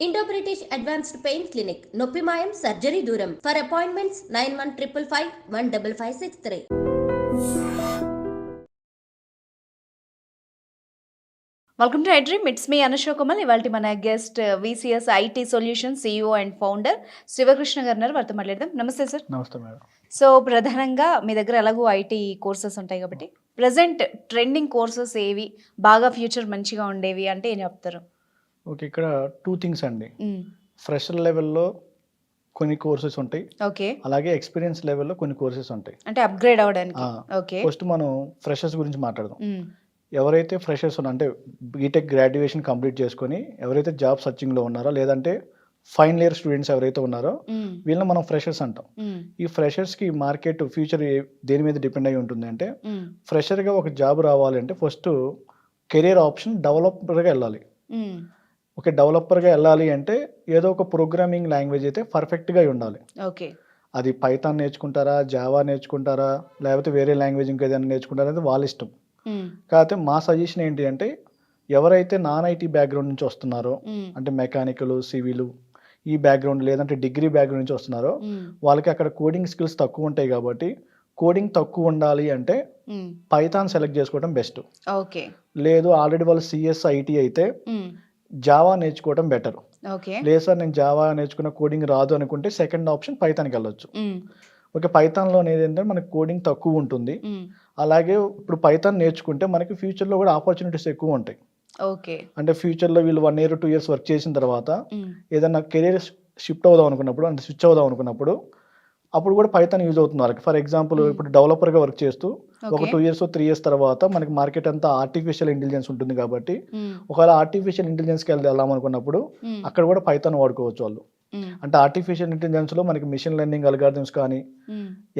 Indo British advanced pain clinic నొప్పి మాయం surgery దూరం for appointments 9155515563. Welcome to iDream. It's me అనుషోకమల్. ఇవాళ మన guest VCS IT solution CEO and founder Sivakrishna garu ఉన్నారు. వారితో మాట్లాడదాం. నమస్తే సార్. నమస్తే మేడం. సో ప్రధానంగా మీ దగ్గర ఎలాగో ఐటీ కోర్సెస్ ఉంటాయి కాబట్టి ప్రజెంట్ ట్రెండింగ్ కోర్సెస్ ఏవి, బాగా ఫ్యూచర్ మంచిగా ఉండేవి అంటే ఏం చెప్తారు? ఓకే, ఇక్కడ 2 థింగ్స్ అండి. ఫ్రెషర్ లెవెల్లో కొన్ని కోర్సెస్ ఉంటాయి, ఓకే, అలాగే ఎక్స్పీరియన్స్ లెవెల్లో కొన్ని కోర్సెస్ ఉంటాయి. అంటే అప్గ్రేడ్ అవ్వడానికి. ఓకే, ఫస్ట్ మనం ఫ్రెషర్స్ గురించి మాట్లాడదాం. ఎవరైతే ఫ్రెషర్స్ అంటే బీటెక్ గ్రాడ్యుయేషన్ కంప్లీట్ చేసుకొని ఎవరైతే జాబ్ సర్చింగ్లో ఉన్నారో, లేదంటే ఫైనల్ ఇయర్ స్టూడెంట్స్ ఎవరైతే ఉన్నారో వీళ్ళని మనం ఫ్రెషర్స్ అంటాం. ఈ ఫ్రెషర్స్కి మార్కెట్ ఫ్యూచర్ దేని మీద డిపెండ్ అయి ఉంటుంది అంటే, ఫ్రెషర్గా ఒక జాబ్ రావాలంటే ఫస్ట్ కెరీర్ ఆప్షన్ డెవలపర్గా వెళ్ళాలి. ఒక డెవలపర్గా వెళ్ళాలి అంటే ఏదో ఒక ప్రోగ్రామింగ్ లాంగ్వేజ్ అయితే పర్ఫెక్ట్గా ఉండాలి. ఓకే, అది పైథాన్ నేర్చుకుంటారా, జావా నేర్చుకుంటారా, లేకపోతే వేరే లాంగ్వేజ్ ఇంకేదైనా నేర్చుకుంటారా అనేది వాళ్ళ ఇష్టం. కాకపోతే మా సజెషన్ ఏంటి అంటే, ఎవరైతే నాన్ ఐటీ బ్యాక్గ్రౌండ్ నుంచి వస్తున్నారో, అంటే మెకానికల్, సివిల్ ఈ బ్యాక్గ్రౌండ్, లేదంటే డిగ్రీ బ్యాక్గ్రౌండ్ నుంచి వస్తున్నారో వాళ్ళకి అక్కడ కోడింగ్ స్కిల్స్ తక్కువ ఉంటాయి. కాబట్టి కోడింగ్ తక్కువ ఉండాలి అంటే పైథాన్ సెలెక్ట్ చేసుకోవడం బెస్ట్. ఓకే, లేదు ఆల్రెడీ వాళ్ళు సిఎస్ ఐటీ అయితే జావా నేర్చుకోవడం బెటర్. లేదు సార్ నేను జావా నేర్చుకున్న కోడింగ్ రాదు అనుకుంటే సెకండ్ ఆప్షన్ పైథాన్కి వెళ్ళొచ్చు. ఓకే, పైథాన్లో ఏంటంటే మనకి కోడింగ్ తక్కువ ఉంటుంది. అలాగే ఇప్పుడు పైథాన్ నేర్చుకుంటే మనకి ఫ్యూచర్లో కూడా ఆపర్చునిటీస్ ఎక్కువ ఉంటాయి. ఓకే, అంటే ఫ్యూచర్లో వీళ్ళు 1 year 2 years వర్క్ చేసిన తర్వాత ఏదైనా కెరీర్ షిఫ్ట్ అవుదాం అనుకున్నప్పుడు, అంటే స్విచ్ అవుదాం అనుకున్నప్పుడు అప్పుడు కూడా పైథాన్ యూజ్ అవుతుంది వాళ్ళకి. ఫర్ ఎగ్జాంపుల్ ఇప్పుడు డెవలపర్గా వర్క్ చేస్తూ ఒక 2 years 3 years తర్వాత మనకి మార్కెట్ అంతా ఆర్టిఫిషియల్ ఇంటెలిజెన్స్ ఉంటుంది. కాబట్టి ఒకవేళ ఆర్టిఫిషియల్ ఇంటెలిజెన్స్కి వెళ్ళాం అనుకున్నప్పుడు అక్కడ కూడా పైథాన్ వాడుకోవచ్చు వాళ్ళు. అంటే ఆర్టిఫిషియల్ ఇంటెలిజెన్స్లో మనకి మిషన్ లెర్నింగ్ అల్గారిథమ్స్ కానీ,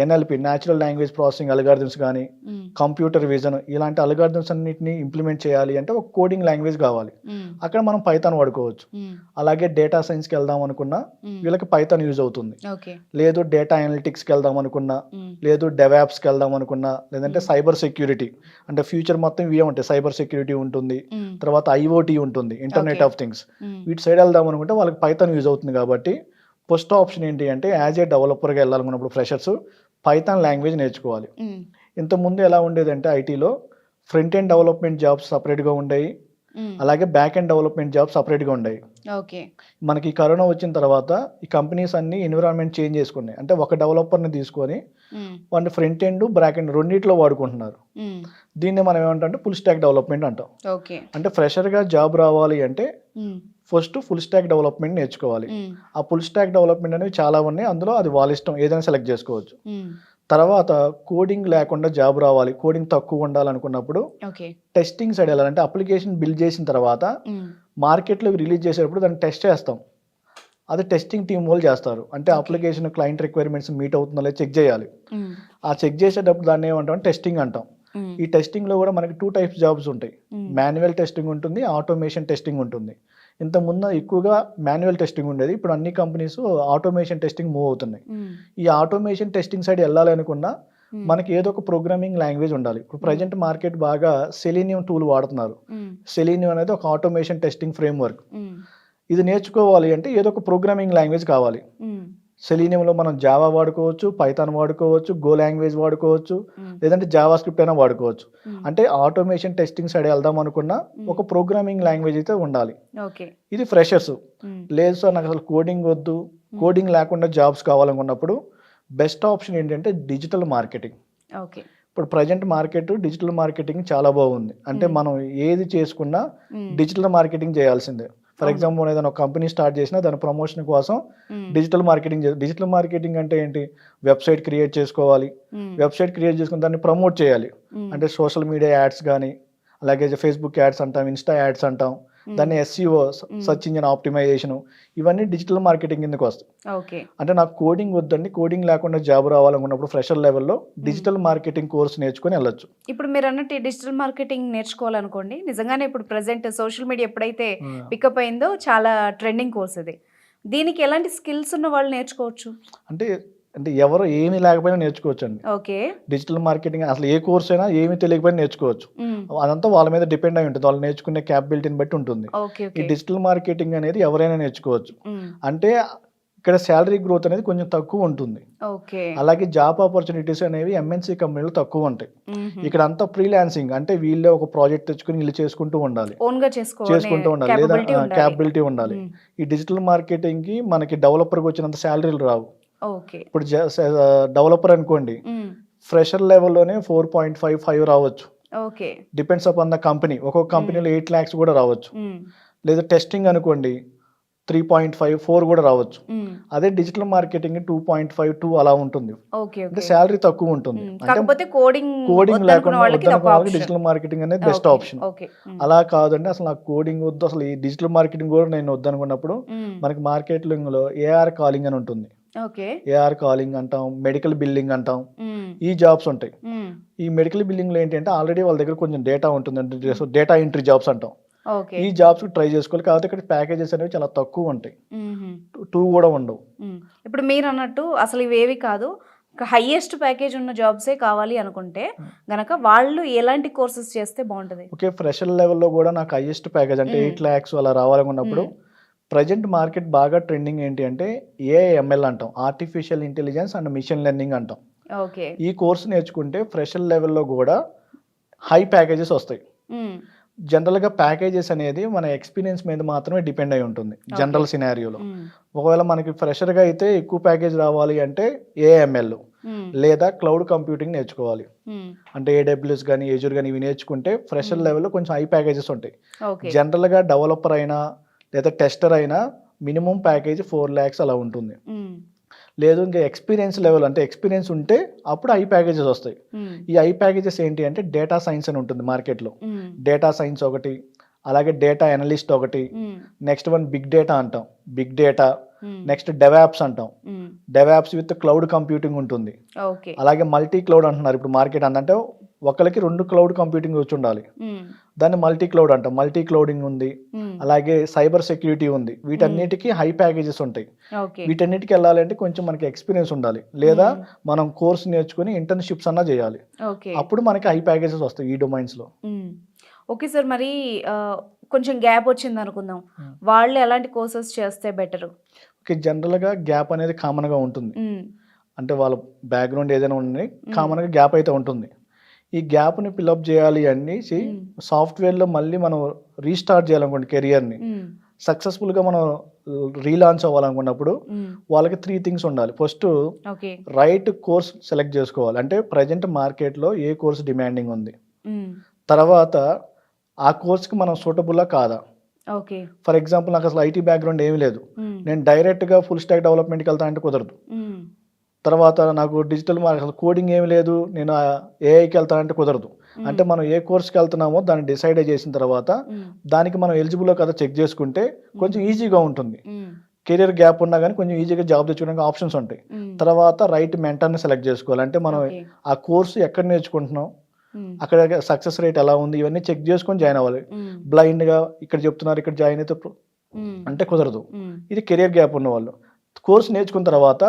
NLP natural language processing algorithms కానీ, కంప్యూటర్ విజన్ ఇలాంటి అల్గారిథమ్స్ అన్నింటినీ ఇంప్లిమెంట్ చేయాలి అంటే ఒక కోడింగ్ లాంగ్వేజ్ కావాలి. అక్కడ మనం పైథాన్ వాడుకోవచ్చు. అలాగే డేటా సైన్స్కి వెళ్దాం అనుకున్నా వీళ్ళకి పైథాన్ యూజ్ అవుతుంది. లేదు డేటా అనలిటిక్స్కి వెళ్దాం అనుకున్నా, లేదు డెవాప్స్కి వెళ్దాం అనుకున్నా, లేదంటే సైబర్ సెక్యూరిటీ అంటే ఫ్యూచర్ మొత్తం ఇవే ఉంటాయి. సైబర్ సెక్యూరిటీ ఉంటుంది, తర్వాత ఐఓటీ ఉంటుంది, ఇంటర్నెట్ ఆఫ్ థింగ్స్. వీటి సైడ్ వెళ్దాం అనుకుంటే వాళ్ళకి పైథాన్ యూజ్ అవుతుంది. కాబట్టి ఫస్ట్ ఆప్షన్ ఏంటి అంటే, యాజ్ ఏ డెవలపర్గా వెళ్ళాలనుకున్నప్పుడు ఫ్రెషర్స్ పైథాన్ లాంగ్వేజ్ నేర్చుకోవాలి. ఇంతకుముందు ఎలా ఉండేది అంటే ఐటీలో ఫ్రంట్ ఎండ్ డెవలప్మెంట్ జాబ్స్ సపరేట్గా ఉండేవి, అలాగే బ్యాక్ ఎండ్ డెవలప్మెంట్ జాబ్స్ సపరేట్గా ఉండేవి. మనకి కరోనా వచ్చిన తర్వాత ఈ కంపెనీస్ అన్ని ఎన్విరాన్మెంట్ చేంజ్ చేసుకున్నాయి. అంటే ఒక డెవలపర్ని తీసుకొని వాడిని ఫ్రంట్ ఎండ్ బ్యాక్ ఎండ్ రెండింటిలో వాడుకుంటున్నారు. దీన్ని మనం ఏమంటాం ఫుల్ స్టాక్ డెవలప్మెంట్ అంటాం. అంటే ఫ్రెషర్గా జాబ్ రావాలి అంటే ఫస్ట్ ఫుల్ స్టాక్ డెవలప్మెంట్ నేర్చుకోవాలి. ఆ ఫుల్ స్టాక్ డెవలప్మెంట్ అనేవి చాలా ఉన్నాయి. అందులో అది వాళ్ళ ఇష్టం, ఏదైనా సెలెక్ట్ చేసుకోవచ్చు. తర్వాత కోడింగ్ లేకుండా జాబ్ రావాలి, కోడింగ్ తక్కువ ఉండాలనుకున్నప్పుడు టెస్టింగ్ సైడ్ వెళ్ళాలి. అంటే అప్లికేషన్ బిల్డ్ చేసిన తర్వాత మార్కెట్లోకి రిలీజ్ చేసేటప్పుడు దాన్ని టెస్ట్ చేస్తాం. అది టెస్టింగ్ టీమ్ వాళ్ళు చేస్తారు. అంటే అప్లికేషన్ క్లయింట్ రిక్వైర్మెంట్స్ మీట్ అవుతుందో లేదో చెక్ చేయాలి. ఆ చెక్ చేసేటప్పుడు దాన్ని ఏమంటాం టెస్టింగ్ అంటాం. ఈ టెస్టింగ్లో కూడా మనకి 2 types జాబ్స్ ఉంటాయి. మాన్యువల్ టెస్టింగ్ ఉంటుంది, ఆటోమేషన్ టెస్టింగ్ ఉంటుంది. ఇంతకుముందు ఎక్కువగా మాన్యువల్ టెస్టింగ్ ఉండేది. ఇప్పుడు అన్ని కంపెనీస్ ఆటోమేషన్ టెస్టింగ్ మూవ్ అవుతున్నాయి. ఈ ఆటోమేషన్ టెస్టింగ్ సైడ్ వెళ్ళాలి అనుకున్నా మనకి ఏదో ఒక ప్రోగ్రామింగ్ లాంగ్వేజ్ ఉండాలి. ఇప్పుడు ప్రజెంట్ మార్కెట్ బాగా సెలీనియం టూల్ వాడుతున్నారు. సెలీనియం అనేది ఒక ఆటోమేషన్ టెస్టింగ్ ఫ్రేమ్వర్క్. ఇది నేర్చుకోవాలి అంటే ఏదో ఒక ప్రోగ్రామింగ్ లాంగ్వేజ్ కావాలి. సెలీనియంలో మనం జావా వాడుకోవచ్చు, పైథాన్ వాడుకోవచ్చు, గో లాంగ్వేజ్ వాడుకోవచ్చు, లేదంటే జావా స్క్రిప్ట్ అయినా వాడుకోవచ్చు. అంటే ఆటోమేషన్ టెస్టింగ్ సైడ్ వెళ్దాం అనుకున్నా ఒక ప్రోగ్రామింగ్ లాంగ్వేజ్ అయితే ఉండాలి. ఇది ఫ్రెషర్స్. లేదు సార్ నాకు అసలు కోడింగ్ వద్దు, కోడింగ్ లేకుండా జాబ్స్ కావాలనుకున్నప్పుడు బెస్ట్ ఆప్షన్ ఏంటంటే డిజిటల్ మార్కెటింగ్. ఇప్పుడు ప్రజెంట్ మార్కెట్ డిజిటల్ మార్కెటింగ్ చాలా బాగుంది. అంటే మనం ఏది చేసుకున్నా డిజిటల్ మార్కెటింగ్ చేయాల్సిందే. ఫర్ ఎగ్జాంపుల్ ఏదైనా ఒక కంపెనీ స్టార్ట్ చేసినా దాని ప్రమోషన్ కోసం డిజిటల్ మార్కెటింగ్ అంటే ఏంటి, వెబ్సైట్ క్రియేట్ చేసుకోవాలి. వెబ్సైట్ క్రియేట్ చేసుకుని దాన్ని ప్రమోట్ చేయాలి. అంటే సోషల్ మీడియా యాడ్స్ కానీ, అలాగే ఫేస్బుక్ యాడ్స్ అంటాం, ఇన్స్టా యాడ్స్ అంటాం, దాన్ని ఎస్ఈఓ సర్చ్ ఇంజిన్ ఆప్టిమైజేషన్, ఇవన్నీ డిజిటల్ మార్కెటింగ్ కిందకి వస్తాయి. అంటే నాకు కోడింగ్ వద్దండి, కోడింగ్ లేకుండా జాబ్ రావాలనుకున్నప్పుడు ఫ్రెషర్ లెవెల్లో డిజిటల్ మార్కెటింగ్ కోర్స్ నేర్చుకొని వెళ్ళొచ్చు. ఇప్పుడు మీరు అన్నట్టు డిజిటల్ మార్కెటింగ్ నేర్చుకోవాలనుకోండి, నిజంగానే ఇప్పుడు ప్రెసెంట్ సోషల్ మీడియా ఎప్పుడైతే పికప్ అయిందో చాలా ట్రెండింగ్ కోర్స్ ఇది. దీనికి ఎలాంటి స్కిల్స్ ఉన్న వాళ్ళు నేర్చుకోవచ్చు? అంటే అంటే ఎవరు ఏమీ లేకపోయినా నేర్చుకోవచ్చండి. ఓకే. డిజిటల్ మార్కెటింగ్ అసలు ఏ కోర్స్ అయినా ఏమీ తెలియకపోయినా నేర్చుకోవచ్చు. అదంతా వాళ్ళ మీద డిపెండ్ అయి ఉంటుంది. వాళ్ళు నేర్చుకునే క్యాపబిలిటీని బట్టి ఉంటుంది. ఓకే. ఈ డిజిటల్ మార్కెటింగ్ అనేది ఎవరైనా నేర్చుకోవచ్చు. హ్మ్. అంటే ఇక్కడ సాలరీ గ్రోత్ అనేది కొంచెం తక్కువ ఉంటుంది. ఓకే. అలాగే జాబ్ ఆపర్చునిటీస్ అనేవి ఎంఎన్సీ కంపెనీలు తక్కువ ఉంటాయి. హుహు. ఇక్కడ అంతా ఫ్రీలాన్సింగ్, అంటే వీళ్ళే ఒక ప్రాజెక్ట్ తెచ్చుకుని వీళ్ళు చేసుకుంటూ ఉండాలి. ఓన్‌గా చేసుకుంటూ ఉండాలి, లేదా క్యాపబిలిటీ ఉండాలి. క్యాపబిలిటీ ఉండాలి. హ్మ్. ఈ డిజిటల్ మార్కెటింగ్‌కి మనకి డెవలపర్‌కి వచ్చినంత సాలరీలు రావు. ఓకే. ఇప్పుడు డెవలపర్ అనుకోండి, హ్మ్. ఫ్రెషర్ లెవెల్‌లోనే 4.55 రావచ్చు. Okay. Depends upon the company. ఒక్కొక్క కంపెనీలో 8 lakhs కూడా రావచ్చు. హ్మ్. లేదా టెస్టింగ్ అనుకోండి 3.5, 4 కూడా రావచ్చు. హ్మ్. అదే డిజిటల్ మార్కెటింగ్ 2.5, 2 అలా ఉంటుంది. ఓకే. అంటే ఓకే. సాలరీ తక్కువ ఉంటుంది. అంటే కాకపోతే కోడింగ్ కోడింగ్ లేకుండా వాళ్ళకి వద్దనుకున్న ఇదొక వాళ్ళకి ఆప్షన్. డిజిటల్ మార్కెటింగ్ అనేది బెస్ట్ ఓకే. ఆప్షన్. ఓకే. హ్మ్. అలా కాదండి, అసలు నాకు కోడింగ్ వద్దు, అసలు ఈ డిజిటల్ మార్కెటింగ్ కూడా నేను వద్దనుకున్నప్పుడు హ్మ్. మనకి మార్కెటింగ్‌లో ఏఆర్ కాలింగ్ అని ఉంటుంది. ఓకే. ఏఆర్ కాలింగ్ అంటాం, మెడికల్ బిల్లింగ్ అంటాం. హ్మ్. ఈ జాబ్స్ ఉంటాయి. హ్మ్. ఈ మెడికల్ బిల్లింగ్‌లో ఏంటంటే ఆల్రెడీ వాళ్ళ దగ్గర కొంచెం డేటా ఉంటుందండి. డేటా ఎంట్రీ జాబ్స్ అంటాం. ఓకే. ఈ జాబ్స్‌కి ట్రై చేసుకోవాలి. కాకపోతే ఇక్కడ ప్యాకేజెస్ అనేవి చాలా తక్కువ ఉంటాయి. హుహు. 2 కూడా ఉండవు. హ్మ్. ఇప్పుడు మీరన్నట్టు అసలు ఇవేవి కాదు. హైయెస్ట్ ప్యాకేజ్ ఉన్న జాబ్సే కావాలి అనుకుంటే గనక వాళ్ళు ఎలాంటి కోర్సెస్ చేస్తే బావుంటది? ఓకే. ఫ్రెషర్ లెవెల్‌లో కూడా నాకు హైయెస్ట్ ప్యాకేజ్ అంటే 8 lakhs అలా రావాలనుకున్నప్పుడు హ్మ్. ప్రెజెంట్ మార్కెట్ బాగా ట్రెండింగ్ ఏంటి అంటే ఏఐఎంఎల్ అంటాం. Artificial intelligence and machine learning అంటాం. ఓకే. ఈ కోర్స్ నేర్చుకుంటే ఫ్రెషర్ లెవెల్‌లో కూడా హై ప్యాకేజెస్ వస్తాయి. హ్మ్. జనరల్‌గా ప్యాకేజెస్ అనేది మన ఎక్స్‌పీరియన్స్ మీద మాత్రమే డిపెండ్ అయి ఉంటుంది ఓకే. జనరల్ సినారియోలో. హ్మ్. ఒకవేళ మనకి ఫ్రెషర్‌గా అయితే ఎక్కువ ప్యాకేజ్ రావాలి అంటే ఏఐఎంఎల్ హ్మ్. లేదా క్లౌడ్ కంప్యూటింగ్ నేర్చుకోవాలి. హ్మ్. అంటే ఏడబ్ల్యూఎస్ గాని, అజూర్ గాని ఇవి నేర్చుకుంటే ఫ్రెషర్ హ్మ్. లెవెల్‌లో కొంచెం హై ప్యాకేజెస్ ఉంటాయి. ఓకే. జనరల్‌గా డెవలపర్ అయినా లేదా టెస్టర్ అయినా మినిమమ్ ప్యాకేజ్ 4 lakhs అలా ఉంటుంది. హ్మ్. లేదు ఇంకా ఎక్స్‌పీరియన్స్ లెవెల్ అంటే ఎక్స్‌పీరియన్స్ ఉంటే అప్పుడు హై ప్యాకేజెస్ వస్తాయి. హ్మ్. ఈ హై ప్యాకేజెస్ ఏంటి అంటే డేటా సైన్స్ అని ఉంటుంది మార్కెట్‌లో. హ్మ్. డేటా సైన్స్ ఒకటి, అలాగే డేటా అనలిస్ట్ ఒకటి, హ్మ్. నెక్స్ట్ వన్ బిగ్ డేటా అంటాం. బిగ్ డేటా, హ్మ్. నెక్స్ట్ డెవాప్స్ అంటాం. హ్మ్. డెవాప్స్ విత్ క్లౌడ్ కంప్యూటింగ్ ఉంటుంది. ఓకే. అలాగే మల్టీ క్లౌడ్ అంటున్నారు ఇప్పుడు మార్కెట్ అంటే ఒకళ్ళకి 2 క్లౌడ్ కంప్యూటింగ్ వచ్చి ఉండాలి. హ్మ్. దాన్ని మల్టీ క్లౌడ్ అంటాం. మల్టీ క్లౌడింగ్ ఉంది. హ్మ్. అలాగే సైబర్ సెక్యూరిటీ ఉంది. వీటన్నిటికి హై ప్యాకేజెస్ ఉంటాయి. ఓకే. వీటన్నిటికి వెళ్ళాలంటే కొంచెం మనకి ఎక్స్‌పీరియన్స్ ఉండాలి. లేదా హ్మ్. మనం కోర్స్ నేర్చుకొని ఇంటర్న్‌షిప్స్ అన్నా చేయాలి. ఓకే. అప్పుడు మనకి హై ప్యాకేజెస్ వస్తాయి ఈ డొమైన్స్‌లో. హ్మ్. Okay sir. మరి కొంచెం గ్యాప్ వచ్చిందనుకుందాం. హ్మ్. వాళ్ళు ఎలాంటి కోర్సెస్ చేస్తే బెటరు? ఓకే. జనరల్‌గా గ్యాప్ అనేది కామన్‌గా ఉంటుంది. హ్మ్. అంటే వాళ్ళ బ్యాక్‌గ్రౌండ్ ఏదైనా ఉండని హ్మ్. కామన్‌గా గ్యాప్ అయితే ఉంటుంది. ఈ గ్యాప్‌ని ఫిలప్ చేయాలి అనేసి హ్మ్. సాఫ్ట్‌వేర్‌లో మళ్ళీ మనం రీస్టార్ట్ చేయాలనుకోండి కెరియర్‌ని. హ్మ్. సక్సెస్‌ఫుల్‌గా మనం రీలాంచ్ అవ్వాలనుకున్నప్పుడు హ్మ్. వాళ్ళకి 3 థింగ్స్ ఉండాలి. First okay. Right course select చేసుకోవాలి. అంటే ప్రెజెంట్ మార్కెట్‌లో ఏ కోర్స్ డిమాండింగ్ ఉంది. హ్మ్. తర్వాత ఆ కోర్స్‌కి మనం సూటబులా కాదా? ఓకే. ఫర్ ఎగ్జాంపుల్ నాకు అసలు ఐటీ బ్యాక్‌గ్రౌండ్ ఏమీ లేదు. హ్మ్. నేను డైరెక్ట్‌గా ఫుల్ స్టాక్ డెవలప్‌మెంట్‌కి వెళ్తా అంటే కుదరదు. హ్మ్. తర్వాత నాకు డిజిటల్ అసలు కోడింగ్ ఏమి లేదు, నేను ఏఐకి వెళ్తా అంటే కుదరదు. అంటే హ్మ్. మనం ఏ కోర్స్‌కి వెళ్తున్నామో దాన్ని డిసైడ్ చేసిన తర్వాత హ్మ్. దానికి మనం ఎలిజిబులో కదా చెక్ చేసుకుంటే కొంచెం ఈజీగా ఉంటుంది. హ్మ్. కెరియర్ గ్యాప్ ఉన్నా గానీ కొంచెం ఈజీగా జాబ్ తెచ్చుకోవడానికి ఆప్షన్స్ ఉంటాయి. హ్మ్. తర్వాత రైట్ మెంటర్‌ని సెలెక్ట్ చేసుకోవాలి. అంటే మనం ఓకే. ఆ కోర్స్ ఎక్కడ నేర్చుకుంటున్నాం, హ్మ్. అక్కడ సక్సెస్ రేట్ ఎలా ఉంది, ఇవన్నీ చెక్ చేసుకొని జాయిన్ అవ్వాలి. హ్మ్. బ్లైండ్‌గా ఇక్కడ చెప్తున్నారు ఇక్కడ జాయిన్ అయితే హ్మ్. అంటే కుదరదు. హ్మ్. ఇది కెరియర్ గ్యాప్ ఉన్నవాళ్ళు. కోర్స్ నేర్చుకున్న తర్వాత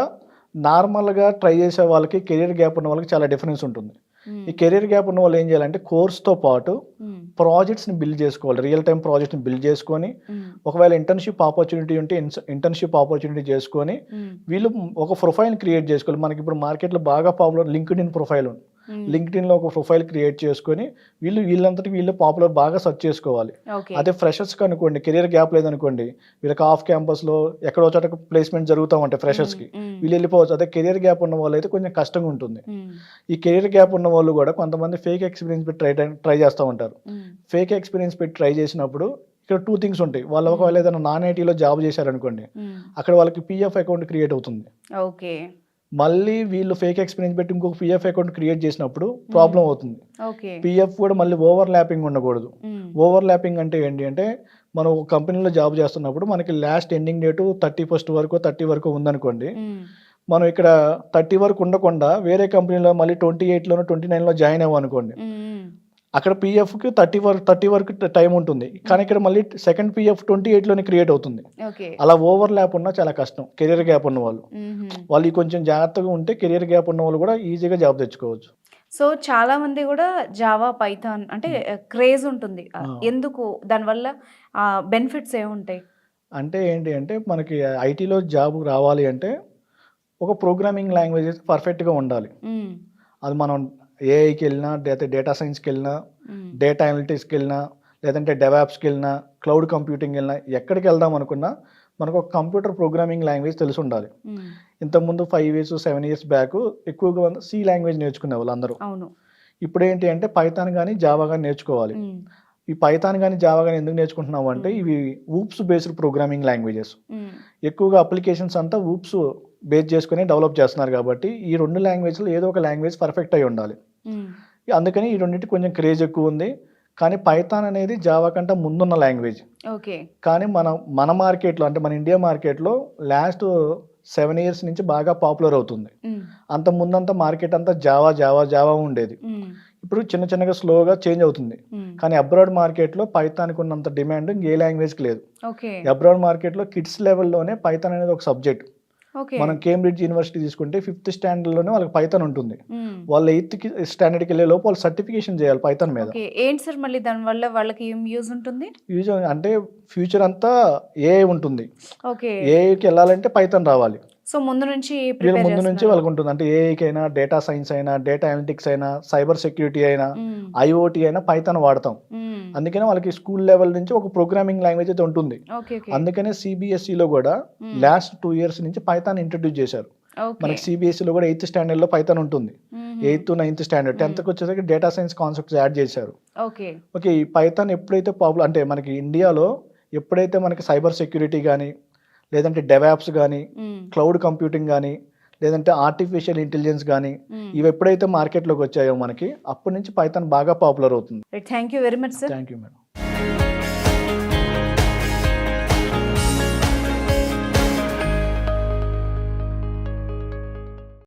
నార్మల్‌గా ట్రై చేసే వాళ్ళకి, కెరియర్ గ్యాప్ ఉన్న వాళ్ళకి చాలా డిఫరెన్స్ ఉంటుంది. హ్మ్. ఈ కెరియర్ గ్యాప్ ఉన్న వాళ్ళు ఏం చేయాలంటే కోర్స్‌తో పాటు హ్మ్. ప్రాజెక్ట్స్‌ని బిల్డ్ చేసుకోవాలి. రియల్ టైమ్ ప్రాజెక్ట్‌ని బిల్డ్ చేసుకొని, హ్మ్. ఒకవేళ ఇంటర్న్‌షిప్ ఆపర్చునిటీ ఉంటే ఇంటర్న్‌షిప్ ఆపర్చునిటీ చేసుకొని, హ్మ్. వీళ్ళు ఒక ప్రొఫైల్ క్రియేట్ చేసుకోవాలి. మనకిప్పుడు మార్కెట్‌లో బాగా పాపులర్ లింక్డ్ఇన్ ప్రొఫైల్ ఉంది. హ్మ్. లింక్డ్ఇన్‌లో ఒక ప్రొఫైల్ క్రియేట్ చేసుకొని, వీళ్ళంతటికి వీళ్ళు పాపులర్ బాగా సెర్చ్ చేసుకోవాలి. ఓకే. అదే ఫ్రెషర్స్‌కి అనుకోండి, కెరియర్ గ్యాప్ లేదనుకోండి, వీళ్ళకి ఆఫ్ క్యాంపస్‌లో ఎక్కడో చోట ప్లేస్‌మెంట్ జరుగుతా ఉంటాయి హ్మ్. ఫ్రెషర్స్‌కి. హ్మ్. వీళ్ళు వెళ్ళిపోవచ్చు. అదే కెరియర్ గ్యాప్ ఉన్న వాళ్ళైతే కొంచెం కష్టంగా ఉంటుంది. హ్మ్. ఈ కెరియర్ గ్యాప్ ఉన్న వాళ్ళు కూడా కొంతమంది ఫేక్ ఎక్స్‌పీరియన్స్ పెట్టి ట్రై చేస్తా ఉంటారు. హ్మ్. ఫేక్ ఎక్స్‌పీరియన్స్ పెట్టి ట్రై చేసినప్పుడు ఇక్కడ 2 థింగ్స్ ఉంటాయి. వాళ్ళు హ్మ్. ఒకవేళ ఏదైనా నాన్ ఐటీలో జాబ్ చేశారనుకోండి, హ్మ్. అక్కడ వాళ్ళకి పీఎఫ్ అకౌంట్ క్రియేట్ అవుతుంది. ఓకే. మళ్ళీ వీళ్ళు ఫేక్ ఎక్స్‌పీరియన్స్ పెట్టి ఇంకొక పీఎఫ్ అకౌంట్ క్రియేట్ చేసినప్పుడు హ్మ్. ప్రాబ్లమ్ అవుతుంది. ఓకే. పీఎఫ్ కూడా మళ్ళీ ఓవర్ ల్యాపింగ్ ఉండకూడదు. హ్మ్. ఓవర్ ల్యాపింగ్ అంటే ఏంటి అంటే, మనం ఒక కంపెనీలో జాబ్ చేస్తున్నప్పుడు మనకి లాస్ట్ ఎండింగ్ డేట్ 31 వరకో, 30 వరకో ఉందనుకోండి. హ్మ్. మనం ఇక్కడ 30 వరకు ఉండకుండా వేరే కంపెనీలో మళ్ళీ 28లోనో, 29లో జాయిన్ అవ్వామనుకోండి. హ్మ్. అక్కడ పిఎఫ్కి 30 వరకు టైం ఉంటుంది, కానీ ఇక్కడ మళ్ళీ సెకండ్ పిఎఫ్ 28లోనే క్రియేట్ అవుతుంది. ఓకే. అలా ఓవర్ ల్యాప్ ఉన్నా చాలా కష్టం. కెరియర్ గ్యాప్ ఉన్న వాళ్ళు వాళ్ళు కొంచెం జాగ్రత్తగా ఉంటే కెరియర్ గ్యాప్ ఉన్న వాళ్ళు కూడా ఈజీగా జాబ్ తెచ్చుకోవచ్చు. సో చాలా మంది కూడా జావా, పైథాన్ అంటే క్రేజ్ ఉంటుంది. ఎందుకు దానివల్ల బెనిఫిట్స్ ఏముంటాయి? అంటే ఏంటి అంటే మనకి ఐటీలో జాబ్ రావాలి అంటే ఒక ప్రోగ్రామింగ్ లాంగ్వేజ్ పర్ఫెక్ట్గా ఉండాలి. అది మనం ఏఐకి వెళ్ళినా, లేకపోతే డేటా సైన్స్కి వెళ్ళినా, డేటా అనలిటిక్స్కి వెళ్ళినా, లేదంటే డెవాప్స్కి వెళ్ళినా, క్లౌడ్ కంప్యూటింగ్ వెళ్ళినా, ఎక్కడికి వెళ్దాం అనుకున్నా మనకు ఒక కంప్యూటర్ ప్రోగ్రామింగ్ లాంగ్వేజ్ తెలిసి ఉండాలి. ఇంతకుముందు 5 years 7 years బ్యాక్ ఎక్కువగా సి లాంగ్వేజ్ నేర్చుకునే వాళ్ళు అందరూ. ఇప్పుడు ఏంటి అంటే పైథాన్ కానీ జావా కానీ నేర్చుకోవాలి. ఈ పైథాన్ కానీ జావా కానీ ఎందుకు నేర్చుకుంటున్నావు అంటే ఇవి ఊప్స్ బేస్డ్ ప్రోగ్రామింగ్ లాంగ్వేజెస్. ఎక్కువగా అప్లికేషన్స్ అంతా ఊప్స్ బేస్ చేసుకుని డెవలప్ చేస్తున్నారు కాబట్టి ఈ 2 లాంగ్వేజ్లో ఏదో ఒక లాంగ్వేజ్ పర్ఫెక్ట్ అయి ఉండాలి. అందుకని ఈ రెండింటికి కొంచెం క్రేజ్ ఎక్కువ ఉంది. కానీ పైథాన్ అనేది జావా కంటే ముందున్న లాంగ్వేజ్. కానీ మన మార్కెట్లో అంటే మన ఇండియా మార్కెట్లో లాస్ట్ 7 years నుంచి బాగా పాపులర్ అవుతుంది. అంత ముందంతా మార్కెట్ అంతా జావా జావా జావా ఉండేది. ఇప్పుడు చిన్నగా స్లోగా చేంజ్ అవుతుంది. కానీ అబ్రాడ్ మార్కెట్లో పైథాన్కి ఉన్నంత డిమాండ్ ఇంకే లాంగ్వేజ్కి లేదు. అబ్రాడ్ మార్కెట్లో కిడ్స్ లెవెల్లోనే పైథాన్ అనేది ఒక సబ్జెక్ట్. మనం కేంబ్రిడ్జ్ యూనివర్సిటీ తీసుకుంటే 5th standardలోనే వాళ్ళకి పైథాన్ ఉంటుంది. వాళ్ళు 8th standardకి వెళ్ళే లోపు వాళ్ళు సర్టిఫికేషన్ చేయాలి పైథాన్ మీద. ఏంటి సార్ మళ్ళీ దానివల్ల వాళ్ళకి ఏం యూజ్ ఉంటుంది? యూజ్ అంటే ఫ్యూచర్ అంతా ఏఐ ఉంటుంది. ఏఐకి వెళ్ళాలంటే పైథాన్ రావాలి. సో ముందు నుంచి వాళ్ళకు ఉంటుంది. అంటే ఏఐకి అయినా, డేటా సైన్స్ అయినా, డేటా అనలిటిక్స్ అయినా, సైబర్ సెక్యూరిటీ అయినా, ఐఓటీ అయినా పైథాన్ వాడతాం. అందుకనే వాళ్ళకి స్కూల్ లెవెల్ నుంచి ఒక ప్రోగ్రామింగ్ లాంగ్వేజ్ అయితే ఉంటుంది. అందుకనే సిబిఎస్ఈలో కూడా లాస్ట్ 2 years నుంచి పైథాన్ ఇంట్రడ్యూస్ చేశారు. మనకి సిబిఎస్ఈలో కూడా 8th standardలో పైథాన్ ఉంటుంది. 8th 9th standard 10th వచ్చేసరికి డేటా సైన్స్ కాన్సెప్ట్స్ యాడ్ చేశారు. ఓకే, ఈ పైథాన్ ఎప్పుడైతే పాపులర్ అంటే మనకి ఇండియాలో ఎప్పుడైతే మనకి సైబర్ సెక్యూరిటీ కానీ, లేదంటే డెవాప్స్ కానీ, క్లౌడ్ కంప్యూటింగ్ కానీ, లేదంటే ఆర్టిఫిషియల్ ఇంటెలిజెన్స్ కానీ ఇవి ఎప్పుడైతే మార్కెట్లోకి వచ్చాయో మనకి అప్పటి నుంచి పైథాన్ బాగా పాపులర్ అవుతుంది. Thank you very much sir. Thank you madam.